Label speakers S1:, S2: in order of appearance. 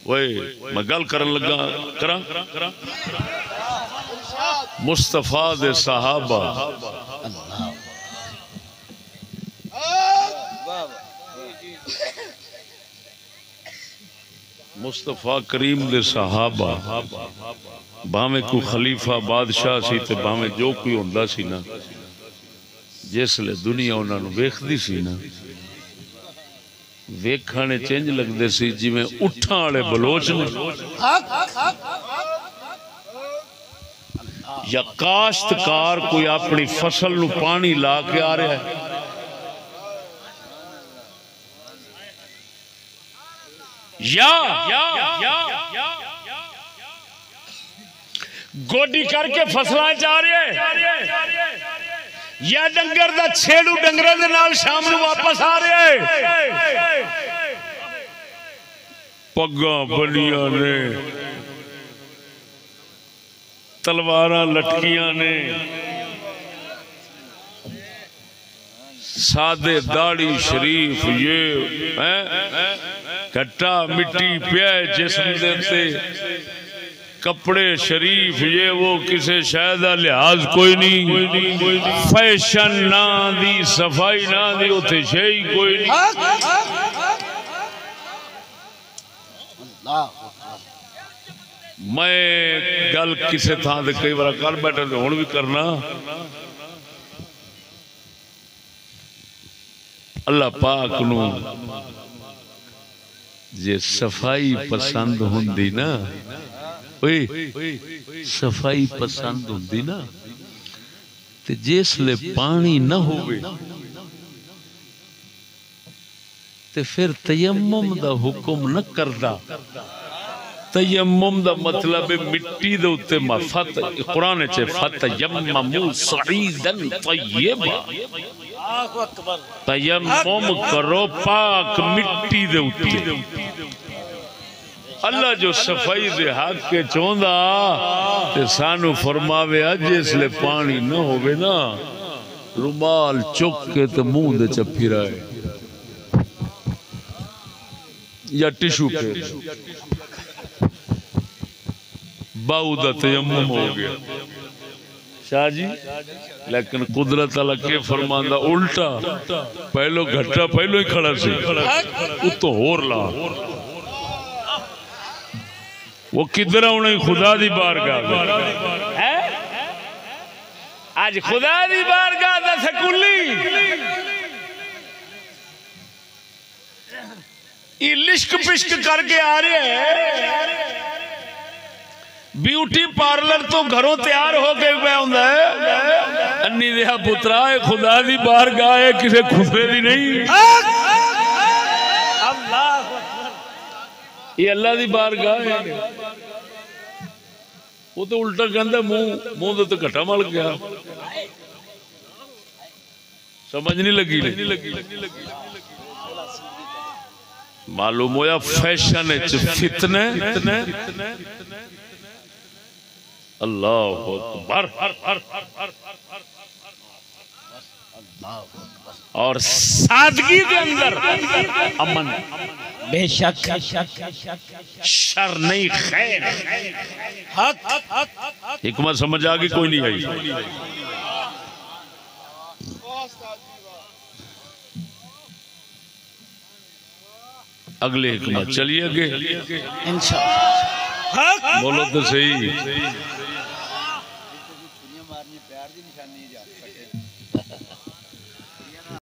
S1: وے میں گل کرن لگا کراں مصطفیٰ دے صحابہ مصطفیٰ کریم دے صحابہ باویں کوئی خلیفہ بادشاہ سی تے باویں جو کوئی ہوندا سی نا جس لے دنیا انہاں نوں ویکھدی سی نا ویکھانے چنج لگدے سی جویں اٹھاں والے بلوچ نے یا کاشتکار کوئی اپنی فصل نو پانی لا کے آ رہا ہے یا گوڈی کر کے فصلاں چا رہے ہیں یا ڈنگر دا چھیڑو ڈنگراں دے نال شام نو واپس آ رہے ہیں پگاں بنیاں نے تلواراں لٹکیاں نے سادے داڑھی شریف یہ کٹا مٹی پیا جسم دیتے کپڑے شریف یہ وہ کسی شاید لحاظ کوئی نہیں فیشن نہ دی صفائی نہ دی اتھے شئی کوئی نہیں میں گل کسی تھا دے کئی بار کر بیٹھا دے ہون بھی کرنا اللہ پاک نو جے صفائی پسند ہوندی نا صفائی پسند ہوندی نا تے جس لے پانی نہ ہوئے تے پھر تیمم دا حکم نہ کردا تیمم دا مطلب مٹی دے اوتے مفت قرآن چے فتیمموا صعیدا طیبا تیمم کرو پاک مٹی دے اوتے اللہ جو صفائی دے حق کے چوندا تے سانو فرماوے جس لے پانی نہ ہوئے نا رومال چک کے تے منہ دے چپھی رہے یا ٹشو پہ باؤ دا تیمم ہو گیا شاہ جی لیکن قدرت اللہ کے فرماندہ الٹا پہلو گھٹا پہلو ہی کھڑا سی اتو ہور لا وہ کدھر انہیں خدا دی بارگاہ آج خدا دی بارگاہ دا سکولی یہ لشک پشک کر کے آ رہے ہیں بیوٹی پارلر تو گھروں تیار ہو کے پہ ہوندہ ہے انی دیا پترا ہے خدا دی بارگاہ ہے کسے خفے دی نہیں یہ اللہ دی بارگاہ ہے وہ تو الٹا کہندہ منہ تو گھٹا مل گیا سمجھ نہیں لگی معلوم ہویا فیشن فتنے اللہ اکبر اور سادگی کے اندر امن بے شک شر نہیں خیر حکمت سمجھ آگی کوئی نہیں آئی اگلے حکمت چلیے گے انشاءاللہ بولو تو صحیح